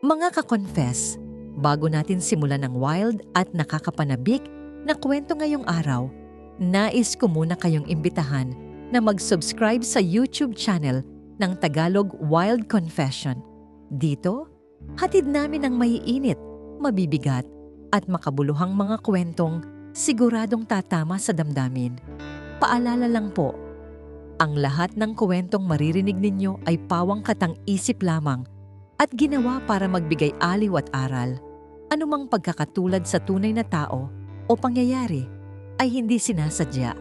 Mga ka-confess, bago natin simulan ng wild at nakakapanabik na kwento ngayong araw, nais ko muna kayong imbitahan na mag-subscribe sa YouTube channel ng Tagalog Wild Confession. Dito, hatid namin ang maiinit, mabibigat at makabuluhang mga kwentong siguradong tatama sa damdamin. Paalala lang po, ang lahat ng kwentong maririnig ninyo ay pawang katang-isip lamang at ginawa para magbigay aliw at aral. Anumang pagkakatulad sa tunay na tao o pangyayari ay hindi sinasadya.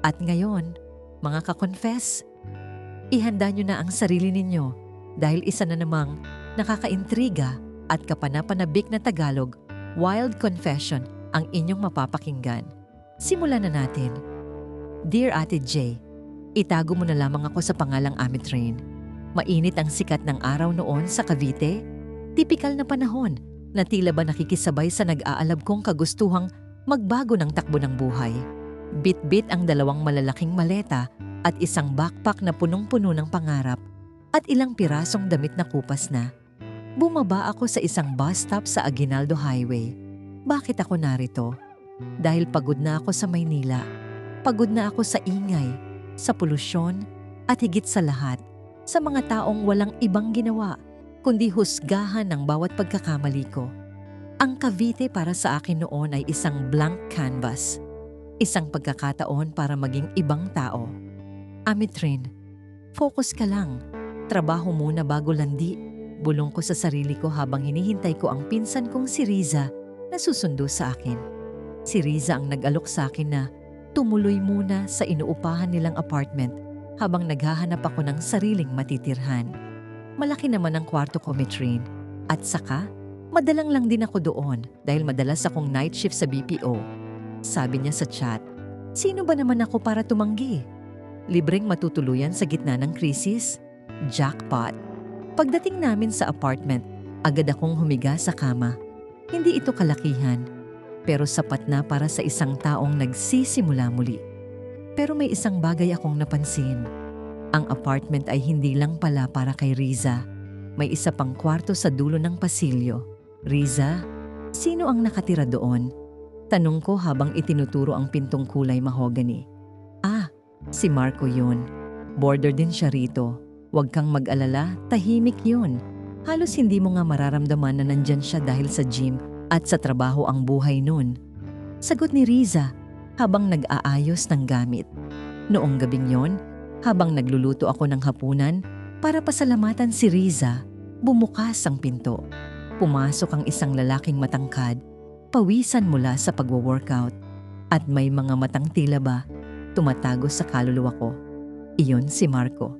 At ngayon, mga ka-confess, ihanda nyo na ang sarili ninyo dahil isa na namang nakakaintriga at kapanapanabik na Tagalog Wild Confession ang inyong mapapakinggan. Simulan na natin. Dear Ate J, itago mo na lamang ako sa pangalang Amitrin. Mainit ang sikat ng araw noon sa Cavite. Tipikal na panahon na tila ba nakikisabay sa nag-aalab kong kagustuhang magbago ng takbo ng buhay. Bit-bit ang dalawang malalaking maleta at isang backpack na punong-puno ng pangarap at ilang pirasong damit na kupas na. Bumaba ako sa isang bus stop sa Aguinaldo Highway. Bakit ako narito? Dahil pagod na ako sa Maynila. Pagod na ako sa ingay, sa polusyon at higit sa lahat, sa mga taong walang ibang ginawa kundi husgahan ng bawat pagkakamali ko. Ang Cavite para sa akin noon ay isang blank canvas, isang pagkakataon para maging ibang tao. Amitrin, focus ka lang. Trabaho muna bago landi. Bulong ko sa sarili ko habang hinihintay ko ang pinsan kong si Riza na susundo sa akin. Si Riza ang nag-alok sa akin na tumuloy muna sa inuupahan nilang apartment habang naghahanap ako ng sariling matitirhan. Malaki naman ang kwarto ko, Mitrin. At saka, madalang lang din ako doon dahil madalas akong night shift sa BPO. Sabi niya sa chat, sino ba naman ako para tumanggi? Libreng matutuluyan sa gitna ng krisis? Jackpot! Pagdating namin sa apartment, agad akong humiga sa kama. Hindi ito kalakihan, pero sapat na para sa isang taong nagsisimula muli. Pero may isang bagay akong napansin. Ang apartment ay hindi lang pala para kay Riza. May isa pang kwarto sa dulo ng pasilyo. Riza, sino ang nakatira doon? Tanong ko habang itinuturo ang pintong kulay mahogany. Ah, si Marco yun. Boarder din siya rito. Huwag kang mag-alala, tahimik yun. Halos hindi mo nga mararamdaman na nandyan siya dahil sa gym at sa trabaho ang buhay nun. Sagot ni Riza habang nag-aayos ng gamit. Noong gabing yon, habang nagluluto ako ng hapunan para pasalamatan si Riza, bumukas ang pinto. Pumasok ang isang lalaking matangkad, pawisan mula sa pagwo-workout, at may mga matang tila ba tumatago sa kaluluwa ko. Iyon si Marco.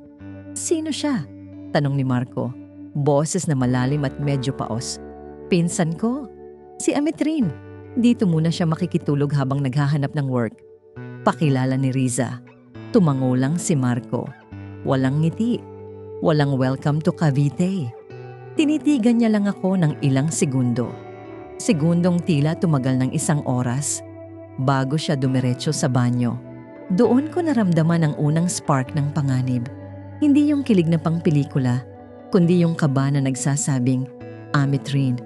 Sino siya? Tanong ni Marco, boses na malalim at medyo paos. Pinsan ko, si Amitrin. Dito muna siya makikitulog habang naghahanap ng work. Pakilala ni Riza. Tumango lang si Marco. Walang ngiti. Walang welcome to Cavite. Tinitigan niya lang ako ng ilang segundo. Segundong tila tumagal ng isang oras bago siya dumiretso sa banyo. Doon ko naramdaman ang unang spark ng panganib. Hindi yung kilig na pang pelikula, kundi yung kaba na nagsasabing, Amitrin,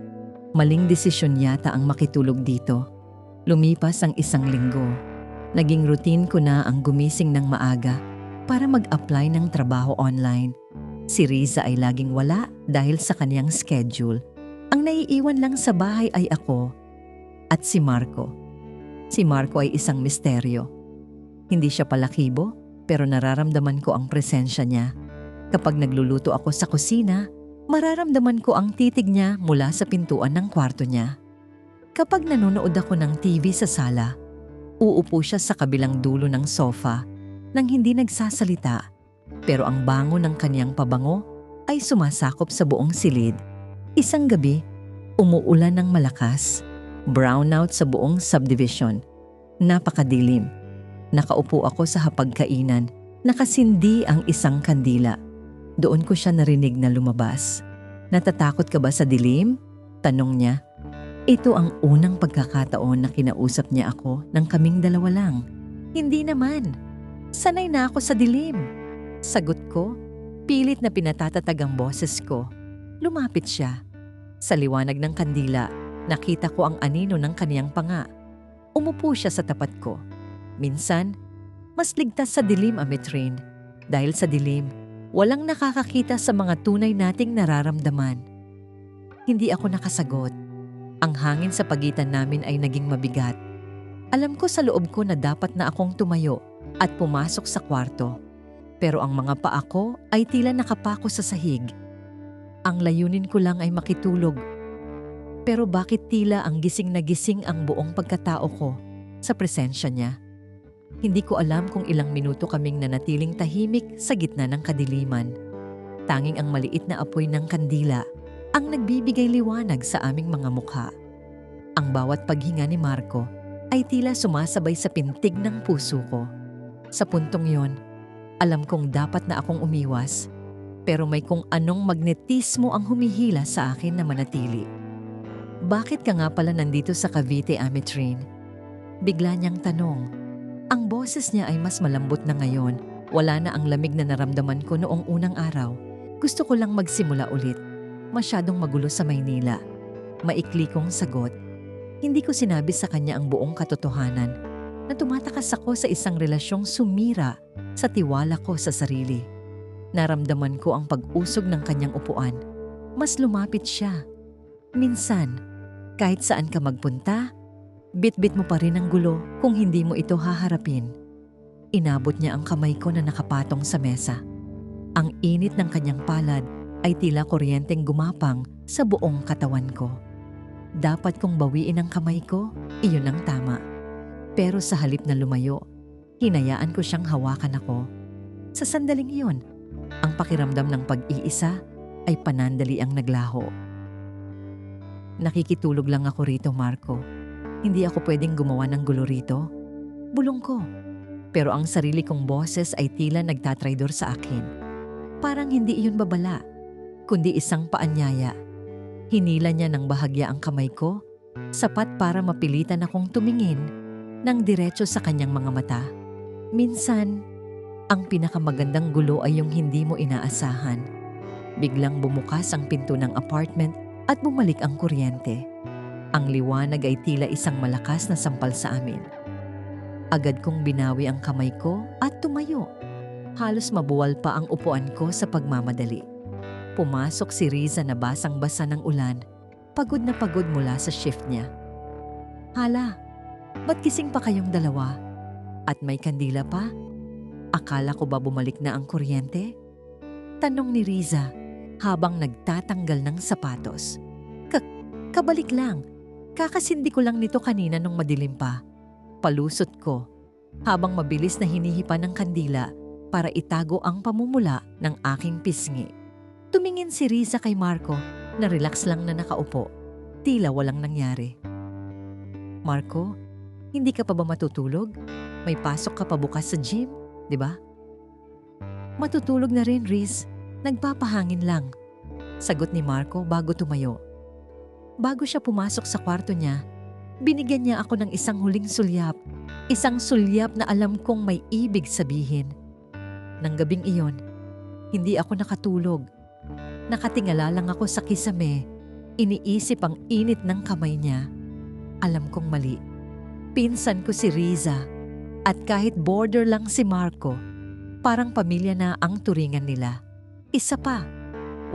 maling desisyon yata ang makitulog dito. Lumipas ang isang linggo. Naging routine ko na ang gumising ng maaga para mag-apply ng trabaho online. Si Riza ay laging wala dahil sa kaniyang schedule. Ang naiiwan lang sa bahay ay ako at si Marco. Si Marco ay isang misteryo. Hindi siya palakibo pero nararamdaman ko ang presensya niya. Kapag nagluluto ako sa kusina, mararamdaman ko ang titig niya mula sa pintuan ng kwarto niya. Kapag nanonood ako ng TV sa sala, uupo siya sa kabilang dulo ng sofa nang hindi nagsasalita, pero ang bango ng kaniyang pabango ay sumasakop sa buong silid. Isang gabi, umuulan ng malakas, brownout sa buong subdivision. Napakadilim. Nakaupo ako sa hapagkainan, nakasindi ang isang kandila. Doon ko siya narinig na lumabas. Natatakot ka ba sa dilim? Tanong niya. Ito ang unang pagkakataon na kinausap niya ako nang kaming dalawa lang. Hindi naman. Sanay na ako sa dilim. Sagot ko, pilit na pinatatatag ang boses ko. Lumapit siya. Sa liwanag ng kandila, nakita ko ang anino ng kaniyang panga. Umupo siya sa tapat ko. Minsan, mas ligtas sa dilim, Ametrine. Dahil sa dilim, walang nakakakita sa mga tunay nating nararamdaman. Hindi ako nakasagot. Ang hangin sa pagitan namin ay naging mabigat. Alam ko sa loob ko na dapat na akong tumayo at pumasok sa kwarto. Pero ang mga paa ko ay tila nakapako sa sahig. Ang layunin ko lang ay makitulog. Pero bakit tila ang gising na gising ang buong pagkatao ko sa presensya niya? Hindi ko alam kung ilang minuto kaming nanatiling tahimik sa gitna ng kadiliman. Tanging ang maliit na apoy ng kandila ang nagbibigay liwanag sa aming mga mukha. Ang bawat paghinga ni Marco ay tila sumasabay sa pintig ng puso ko. Sa puntong yon, alam kong dapat na akong umiwas, pero may kung anong magnetismo ang humihila sa akin na manatili. Bakit ka nga pala nandito sa Cavite, Ametrine? Bigla niyang tanong. Ang boses niya ay mas malambot na ngayon. Wala na ang lamig na naramdaman ko noong unang araw. Gusto ko lang magsimula ulit. Masyadong magulo sa Maynila. Maikli kong sagot. Hindi ko sinabi sa kanya ang buong katotohanan na tumatakas ako sa isang relasyong sumira sa tiwala ko sa sarili. Naramdaman ko ang pag-usog ng kanyang upuan. Mas lumapit siya. Minsan, kahit saan ka magpunta, bit-bit mo pa rin ang gulo kung hindi mo ito haharapin. Inabot niya ang kamay ko na nakapatong sa mesa. Ang init ng kanyang palad ay tila kuryenteng gumapang sa buong katawan ko. Dapat kong bawiin ang kamay ko, iyon ang tama. Pero sa halip na lumayo, hinayaan ko siyang hawakan ako. Sa sandaling iyon, ang pakiramdam ng pag-iisa ay panandali ang naglaho. Nakikitulog lang ako rito, Marco. Hindi ako pwedeng gumawa ng gulo rito. Bulong ko. Pero ang sarili kong boses ay tila nagtatraidor sa akin. Parang hindi iyon babala, kundi isang paanyaya. Hinila niya ng bahagya ang kamay ko, sapat para mapilitan akong tumingin ng diretso sa kanyang mga mata. Minsan, ang pinakamagandang gulo ay yung hindi mo inaasahan. Biglang bumukas ang pinto ng apartment at bumalik ang kuryente. Ang liwanag ay tila isang malakas na sampal sa amin. Agad kong binawi ang kamay ko at tumayo. Halos mabuwal pa ang upuan ko sa pagmamadali. Pumasok si Riza na basang-basa ng ulan, pagod na pagod mula sa shift niya. Hala, ba't gising pa kayong dalawa? At may kandila pa? Akala ko ba bumalik na ang kuryente? Tanong ni Riza habang nagtatanggal ng sapatos. Kabalik lang. Kakasindi ko lang nito kanina nung madilim pa. Palusot ko habang mabilis na hinihipan ng kandila para itago ang pamumula ng aking pisngi. Tumingin si Riza kay Marco na relax lang na nakaupo. Tila walang nangyari. Marco, hindi ka pa ba matutulog? May pasok ka pa bukas sa gym, di ba? Matutulog na rin, Riz. Nagpapahangin lang. Sagot ni Marco bago tumayo. Bago siya pumasok sa kwarto niya, binigyan niya ako ng isang huling sulyap. Isang sulyap na alam kong may ibig sabihin. Nang gabing iyon, hindi ako nakatulog. Nakatingala lang ako sa kisame. Iniisip ang init ng kamay niya. Alam kong mali. Pinsan ko si Riza. At kahit border lang si Marco, parang pamilya na ang turingan nila. Isa pa,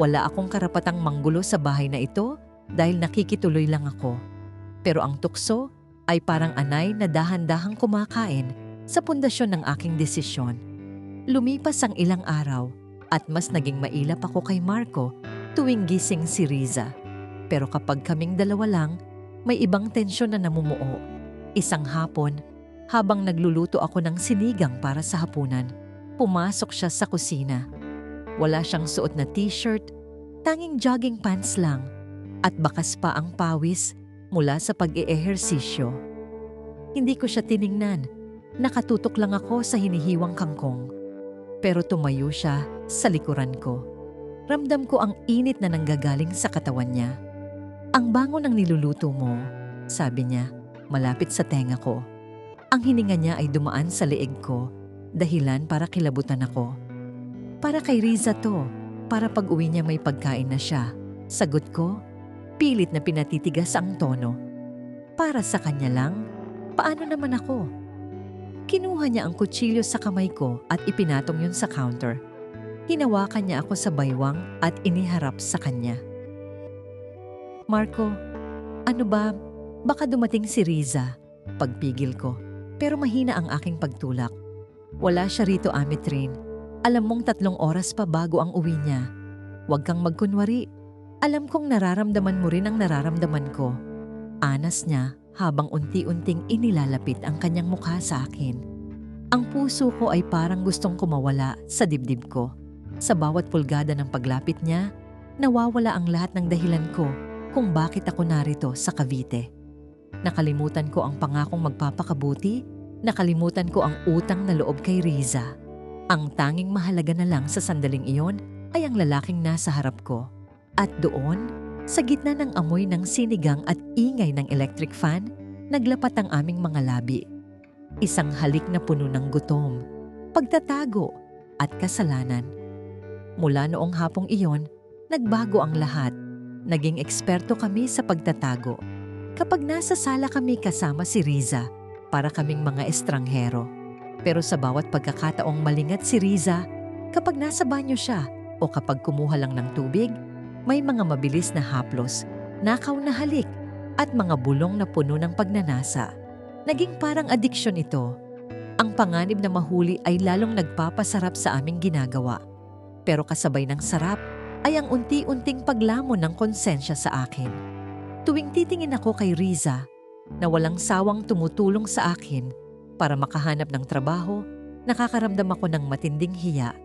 wala akong karapatang manggulo sa bahay na ito dahil nakikituloy lang ako. Pero ang tukso ay parang anay na dahan-dahang kumakain sa pundasyon ng aking desisyon. Lumipas ang ilang araw at mas naging mailap ako kay Marco tuwing gising si Riza. Pero kapag kaming dalawa lang, may ibang tensyon na namumuo. Isang hapon, habang nagluluto ako ng sinigang para sa hapunan, pumasok siya sa kusina. Wala siyang suot na t-shirt, tanging jogging pants lang, at bakas pa ang pawis mula sa pag-eehersisyo. Hindi ko siya tiningnan, nakatutok lang ako sa hinihiwang kangkong. Pero tumayo siya sa likuran ko. Ramdam ko ang init na nanggagaling sa katawan niya. Ang bango ng niluluto mo, sabi niya, malapit sa tenga ko. Ang hininga niya ay dumaan sa leeg ko, dahilan para kilabutan ako. Para kay Riza to, para pag-uwi niya may pagkain na siya. Sagot ko, Pilit na pinatitigas ang tono. Para sa kanya lang? Paano naman ako? Kinuha niya ang kutsilyo sa kamay ko at ipinatong yun sa counter. Hinawakan niya ako sa baywang at iniharap sa kanya. Marco, ano ba? Baka dumating si Riza. Pagpigil ko, pero mahina ang aking pagtulak. Wala siya rito, Amitrin. Alam mong 3 oras pa bago ang uwi niya. Huwag kang magkunwari. Alam kong nararamdaman mo rin ang nararamdaman ko. Anas niya habang unti-unting inilalapit ang kanyang mukha sa akin. Ang puso ko ay parang gustong kumawala sa dibdib ko. Sa bawat pulgada ng paglapit niya, nawawala ang lahat ng dahilan ko kung bakit ako narito sa Cavite. Nakalimutan ko ang pangakong magpapakabuti, nakalimutan ko ang utang na loob kay Riza. Ang tanging mahalaga na lang sa sandaling iyon ay ang lalaking nasa harap ko. At doon, sa gitna ng amoy ng sinigang at ingay ng electric fan, naglapat ang aming mga labi. Isang halik na puno ng gutom, pagtatago at kasalanan. Mula noong hapong iyon, nagbago ang lahat. Naging eksperto kami sa pagtatago. Kapag nasa sala kami kasama si Riza, para kaming mga estranghero. Pero sa bawat pagkakataong malingat si Riza, kapag nasa banyo siya o kapag kumuha lang ng tubig, may mga mabilis na haplos, nakaw na halik at mga bulong na puno ng pagnanasa. Naging parang adiksyon ito. Ang panganib na mahuli ay lalong nagpapasarap sa aming ginagawa. Pero kasabay ng sarap ay ang unti-unting paglamon ng konsensya sa akin. Tuwing titingin ako kay Riza, na walang sawang tumutulong sa akin para makahanap ng trabaho, nakakaramdam ako ng matinding hiya.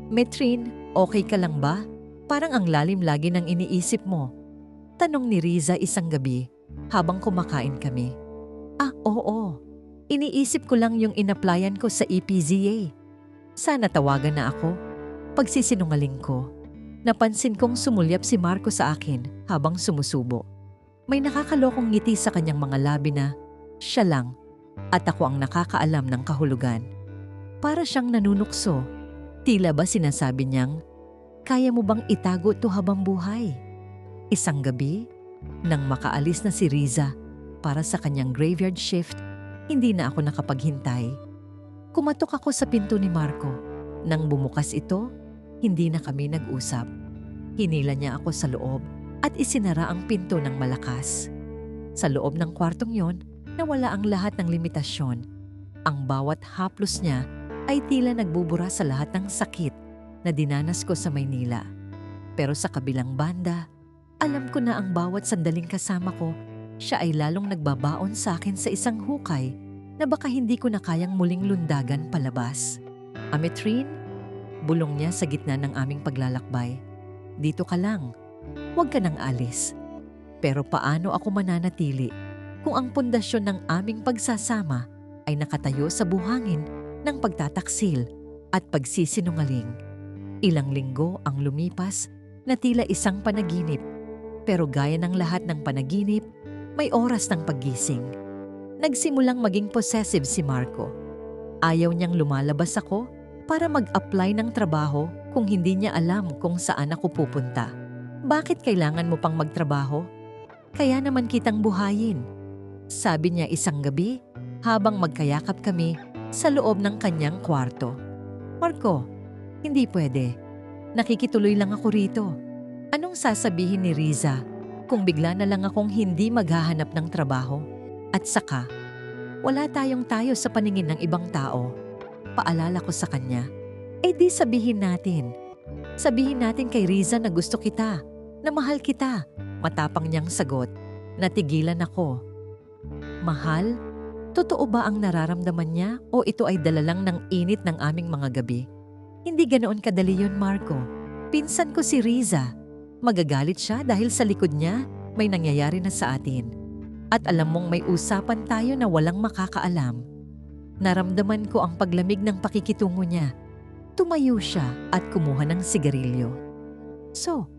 Metrin, okay ka lang ba? Parang ang lalim lagi ng iniisip mo. Tanong ni Riza isang gabi habang kumakain kami. Ah, oo. Iniisip ko lang yung inaplayan ko sa EPZA. Sana tawagan na ako. Pagsisinungaling ko. Napansin kong sumulyap si Marco sa akin habang sumusubo. May nakakalokong ngiti sa kanyang mga labi na siya lang at ako ang nakakaalam ng kahulugan. Para siyang nanunukso. Tila ba sinasabi niyang, kaya mo bang itago ito habang buhay? Isang gabi, nang makaalis na si Riza para sa kanyang graveyard shift, hindi na ako nakapaghintay. Kumatok ako sa pinto ni Marco. Nang bumukas ito, hindi na kami nag-usap. Hinila niya ako sa loob at isinara ang pinto ng malakas. Sa loob ng kwartong yon, nawala ang lahat ng limitasyon. Ang bawat haplos niya ay tila nagbubura sa lahat ng sakit na dinanas ko sa Maynila. Pero sa kabilang banda, alam ko na ang bawat sandaling kasama ko, siya ay lalong nagbabaon sa akin sa isang hukay na baka hindi ko na kayang muling lundagan palabas. Amitrin, bulong niya sa gitna ng aming paglalakbay. Dito ka lang. Huwag ka nang alis. Pero paano ako mananatili kung ang pundasyon ng aming pagsasama ay nakatayo sa buhangin ng pagtataksil at pagsisinungaling? Ilang linggo ang lumipas na tila isang panaginip. Pero gaya ng lahat ng panaginip, may oras ng paggising. Nagsimulang maging possessive si Marco. Ayaw niyang lumalabas ako para mag-apply ng trabaho kung hindi niya alam kung saan ako pupunta. Bakit kailangan mo pang magtrabaho? Kaya naman kitang buhayin. Sabi niya isang gabi habang magkayakap kami sa loob ng kanyang kwarto. Marco, hindi pwede. Nakikituloy lang ako rito. Anong sasabihin ni Riza kung bigla na lang akong hindi maghahanap ng trabaho? At saka, wala tayo sa paningin ng ibang tao. Paalala ko sa kanya. Eh di sabihin natin. Sabihin natin kay Riza na gusto kita, na mahal kita. Matapang niyang sagot. Natigilan ako. Mahal? Totoo ba ang nararamdaman niya o ito ay dala lang ng init ng aming mga gabi? Hindi ganoon kadali yun, Marco. Pinsan ko si Riza. Magagalit siya dahil sa likod niya may nangyayari na sa atin. At alam mong may usapan tayo na walang makakaalam. Naramdaman ko ang paglamig ng pakikitungo niya. Tumayo siya at kumuha ng sigarilyo. So,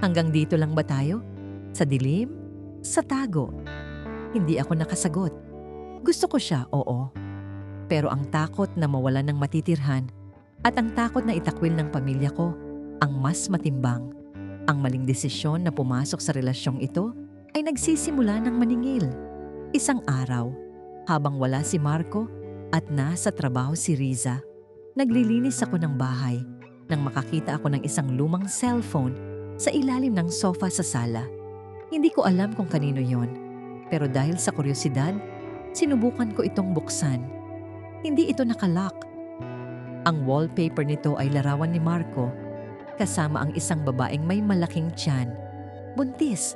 hanggang dito lang ba tayo? Sa dilim? Sa tago? Hindi ako nakasagot. Gusto ko siya, oo. Pero ang takot na mawalan ng matitirhan at ang takot na itakwil ng pamilya ko ang mas matimbang. Ang maling desisyon na pumasok sa relasyong ito ay nagsisimula ng maningil. Isang araw, habang wala si Marco at nasa trabaho si Riza, naglilinis ako ng bahay nang makakita ako ng isang lumang cellphone sa ilalim ng sofa sa sala. Hindi ko alam kung kanino yon, pero dahil sa kuryosidad, sinubukan ko itong buksan. Hindi ito nakalock. Ang wallpaper nito ay larawan ni Marco kasama ang isang babaeng may malaking tiyan, buntis.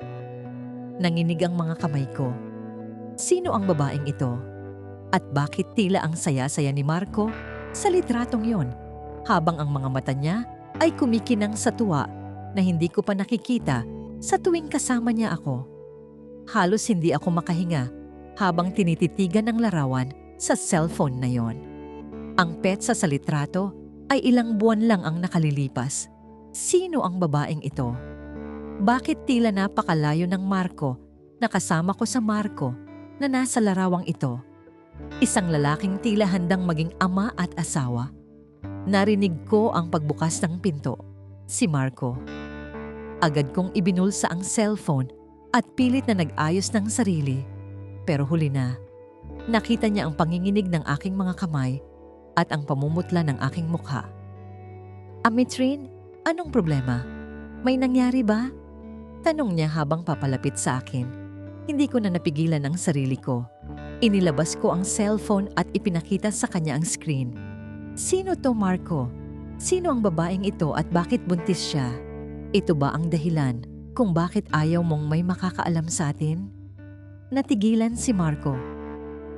Nanginig ang mga kamay ko. Sino ang babaeng ito? At bakit tila ang saya-saya ni Marco sa litratong yon, habang ang mga mata niya ay kumikinang sa tuwa na hindi ko pa nakikita sa tuwing kasama niya ako. Halos hindi ako makahinga habang tinititigan ng larawan sa cellphone na yon. Ang petsa sa litrato ay ilang buwan lang ang nakalilipas. Sino ang babaeng ito? Bakit tila napakalayo ng Marco na kasama ko sa Marco na nasa larawang ito? Isang lalaking tila handang maging ama at asawa. Narinig ko ang pagbukas ng pinto. Si Marco. Agad kong ibinulsa ang cellphone at pilit na nag-ayos ng sarili. Pero huli na, nakita niya ang panginginig ng aking mga kamay at ang pamumutla ng aking mukha. Amitrin, anong problema? May nangyari ba? Tanong niya habang papalapit sa akin. Hindi ko na napigilan ang sarili ko. Inilabas ko ang cellphone at ipinakita sa kanya ang screen. Sino to, Marco? Sino ang babaeng ito at bakit buntis siya? Ito ba ang dahilan kung bakit ayaw mong may makakaalam sa atin? Natigilan si Marco.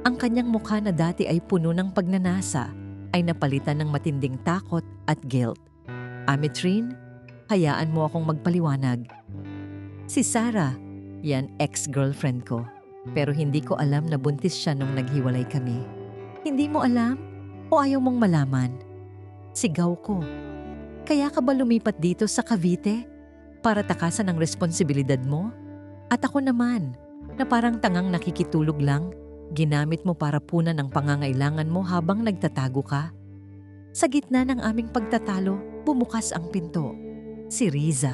Ang kanyang mukha na dati ay puno ng pagnanasa ay napalitan ng matinding takot at guilt. Amitrin, hayaan mo akong magpaliwanag. Si Sarah, yan ex-girlfriend ko. Pero hindi ko alam na buntis siya nung naghiwalay kami. Hindi mo alam o ayaw mong malaman? Sigaw ko. Kaya ka ba lumipat dito sa Cavite para takasan ang responsibilidad mo? At ako naman, na parang tangang nakikitulog lang, ginamit mo para punan ang pangangailangan mo habang nagtatago ka? Sa gitna ng aming pagtatalo, bumukas ang pinto. Si Riza.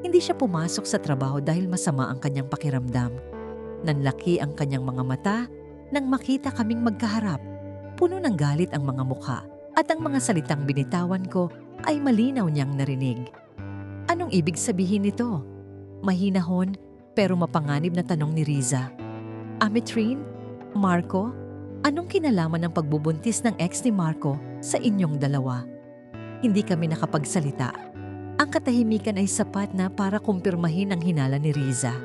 Hindi siya pumasok sa trabaho dahil masama ang kanyang pakiramdam. Nanlaki ang kanyang mga mata nang makita kaming magkaharap. Puno ng galit ang mga mukha at ang mga salitang binitawan ko ay malinaw niyang narinig. Anong ibig sabihin nito? Mahinahon pero mapanganib na tanong ni Riza. Amitrin, Marco, anong kinalaman ng pagbubuntis ng ex ni Marco sa inyong dalawa? Hindi kami nakapagsalita. Ang katahimikan ay sapat na para kumpirmahin ang hinala ni Riza.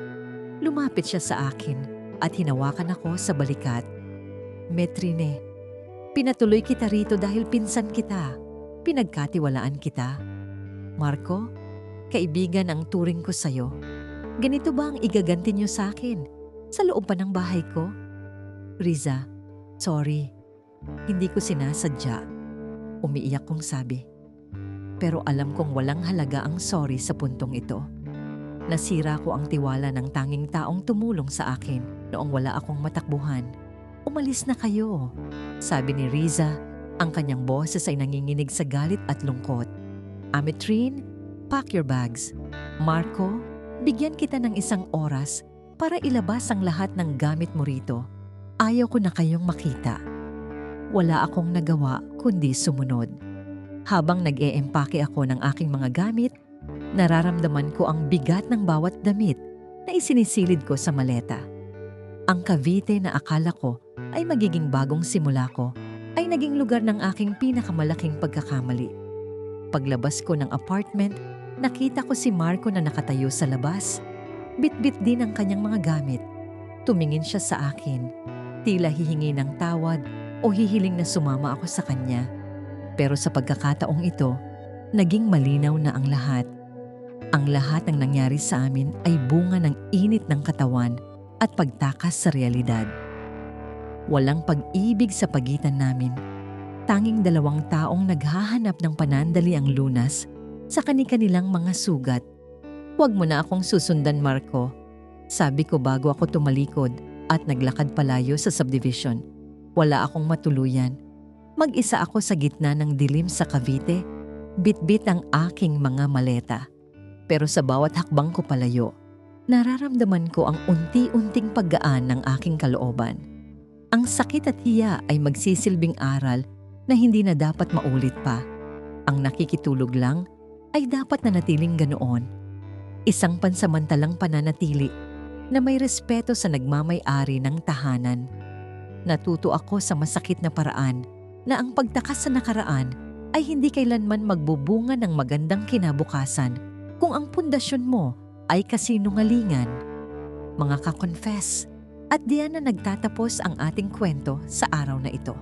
Lumapit siya sa akin at hinawakan ako sa balikat. Metrine, pinatuloy kita rito dahil pinsan kita. Pinagkatiwalaan kita. Marco, kaibigan ang turing ko sa'yo. Ganito ba ang igaganti niyo sa akin? Sa loob pa ng bahay ko? Riza, sorry. Hindi ko sinasadya. Umiiyak kong sabi. Pero alam kong walang halaga ang sorry sa puntong ito. Nasira ko ang tiwala ng tanging taong tumulong sa akin noong wala akong matakbuhan. Umalis na kayo, sabi ni Riza. Ang kanyang boses ay nanginginig sa galit at lungkot. Amitrin, pack your bags. Marco, bigyan kita ng isang oras para ilabas ang lahat ng gamit mo rito. Ayaw ko na kayong makita. Wala akong nagawa kundi sumunod. Habang nag-eempake ako ng aking mga gamit, nararamdaman ko ang bigat ng bawat damit na isinisilid ko sa maleta. Ang Cavite na akala ko ay magiging bagong simula ko ay naging lugar ng aking pinakamalaking pagkakamali. Paglabas ko ng apartment, nakita ko si Marco na nakatayo sa labas. Bit-bit din ang kanyang mga gamit. Tumingin siya sa akin. Tila hihingi ng tawad o hihiling na sumama ako sa kanya. Pero sa pagkakataong ito, naging malinaw na ang lahat. Ang lahat ng nangyari sa amin ay bunga ng init ng katawan at pagtakas sa realidad. Walang pag-ibig sa pagitan namin. Tanging dalawang taong naghahanap ng panandali ang lunas sa kani-kanilang mga sugat. Huwag mo na akong susundan, Marco. Sabi ko bago ako tumalikod at naglakad palayo sa subdivision. Wala akong matuluyan. Mag-isa ako sa gitna ng dilim sa Cavite. Bit-bit ang aking mga maleta. Pero sa bawat hakbang ko palayo, nararamdaman ko ang unti-unting paggaan ng aking kalooban. Ang sakit at hiya ay magsisilbing aral na hindi na dapat maulit pa. Ang nakikitulog lang ay dapat nanatiling ganoon. Isang pansamantalang pananatili na may respeto sa nagmamay-ari ng tahanan. Natuto ako sa masakit na paraan na ang pagtakas sa nakaraan ay hindi kailanman magbubunga ng magandang kinabukasan kung ang pundasyon mo ay kasinungalingan. Mga ka-confess, at diyan na nagtatapos ang ating kwento sa araw na ito.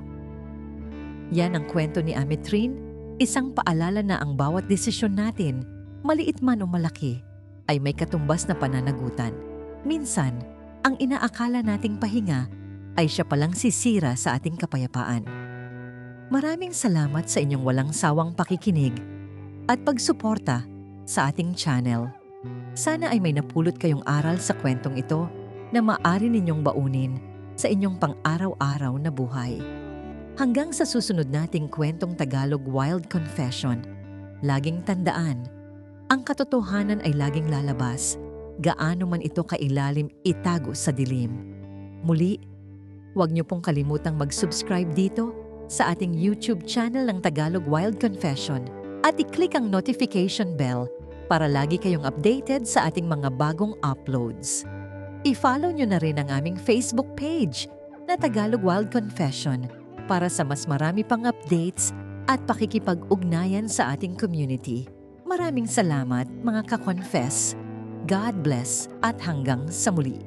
Yan ang kwento ni Ametrin, isang paalala na ang bawat desisyon natin, maliit man o malaki, ay may katumbas na pananagutan. Minsan, ang inaakala nating pahinga ay siya palang sisira sa ating kapayapaan. Maraming salamat sa inyong walang sawang pakikinig at pagsuporta sa ating channel. Sana ay may napulot kayong aral sa kwentong ito na maaari ninyong baunin sa inyong pang-araw-araw na buhay. Hanggang sa susunod nating kwentong Tagalog Wild Confession, laging tandaan, ang katotohanan ay laging lalabas, gaano man ito kailalim itago sa dilim. Muli, huwag niyo pong kalimutang mag-subscribe dito sa ating YouTube channel ng Tagalog Wild Confession at i-click ang notification bell para lagi kayong updated sa ating mga bagong uploads. I-follow niyo na rin ang aming Facebook page na Tagalog Wild Confession para sa mas marami pang updates at pakikipag-ugnayan sa ating community. Maraming salamat mga ka-confess. God bless at hanggang sa muli.